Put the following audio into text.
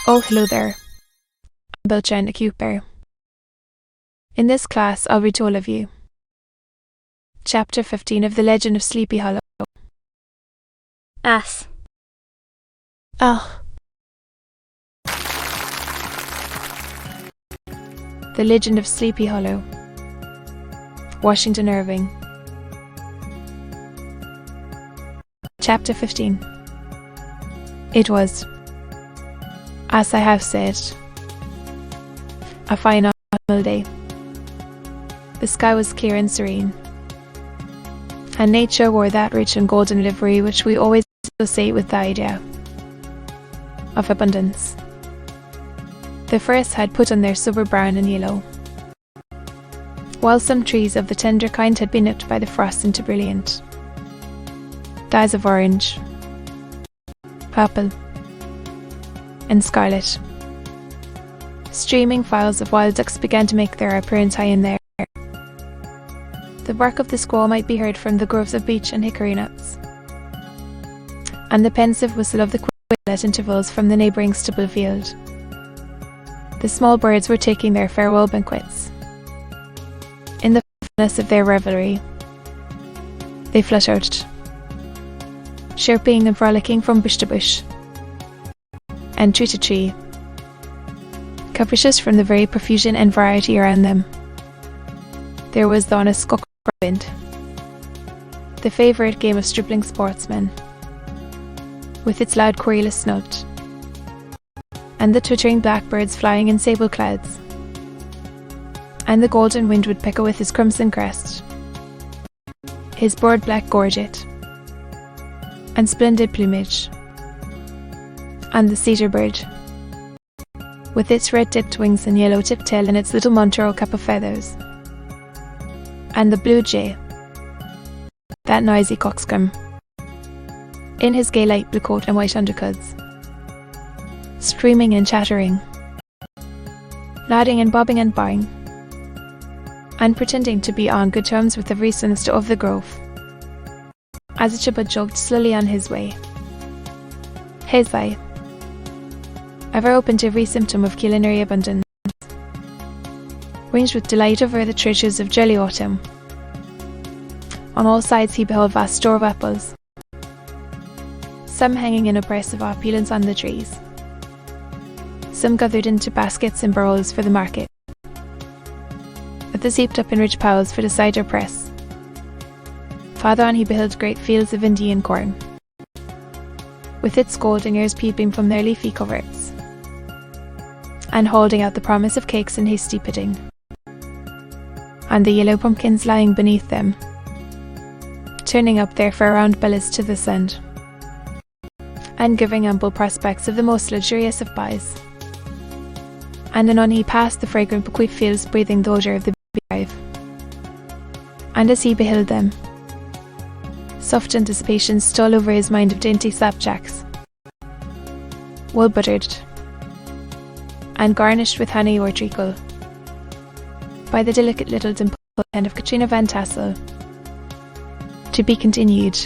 Oh, hello there. I'm Belchen the Cute Bear. In this class, I'll read to all of you Chapter 15 of The Legend of Sleepy Hollow. Ass. Ah. The Legend of Sleepy Hollow. Washington Irving. Chapter 15. It was, as I have said, a fine autumnal day. The sky was clear and serene, and nature wore that rich and golden livery which we always associate with the idea of abundance. The forests had put on their silver brown and yellow, while some trees of the tender kind had been nipped by the frost into brilliant dyes of orange, purple, and scarlet. Streaming files of wild ducks began to make their appearance high in the air. The bark of the squirrel might be heard from the groves of beech and hickory nuts, and the pensive whistle of the quail at intervals from the neighbouring stubble field. The small birds were taking their farewell banquets. In the fullness of their revelry, they fluttered, chirping and frolicking from bush to bush, and tree to tree, capricious from the very profusion and variety around them. There was the honest cock wind, the favourite game of stripling sportsmen, with its loud querulous note, and the twittering blackbirds flying in sable clouds, and the golden winged woodpecker with his crimson crest, his broad black gorget, and splendid plumage, and the cedar bird, with its red-tipped wings and yellow-tipped tail and its little Montero cap of feathers, and the blue jay, that noisy coxcomb, in his gay light blue coat and white undercuts, screaming and chattering, nodding and bobbing and bowing, and pretending to be on good terms with every sinister of the grove, as the chipmunk jogged slowly on his way, his eye ever open to every symptom of culinary abundance, ranged with delight over the treasures of jolly autumn. On all sides he beheld vast store of apples, some hanging in oppressive opulence on the trees, some gathered into baskets and barrels for the market, others heaped up in rich piles for the cider press. Farther on he beheld great fields of Indian corn, with its golden ears peeping from their leafy coverts, and holding out the promise of cakes and hasty pudding, and the yellow pumpkins lying beneath them, turning up their fair round bellies to the sun, and giving ample prospects of the most luxurious of pies. And anon he passed the fragrant buckwheat fields breathing the odour of the beehive, and as he beheld them, soft anticipation stole over his mind of dainty slapjacks, well buttered, and garnished with honey or treacle, by the delicate little dimpled hand of Katrina Van Tassel. To be continued.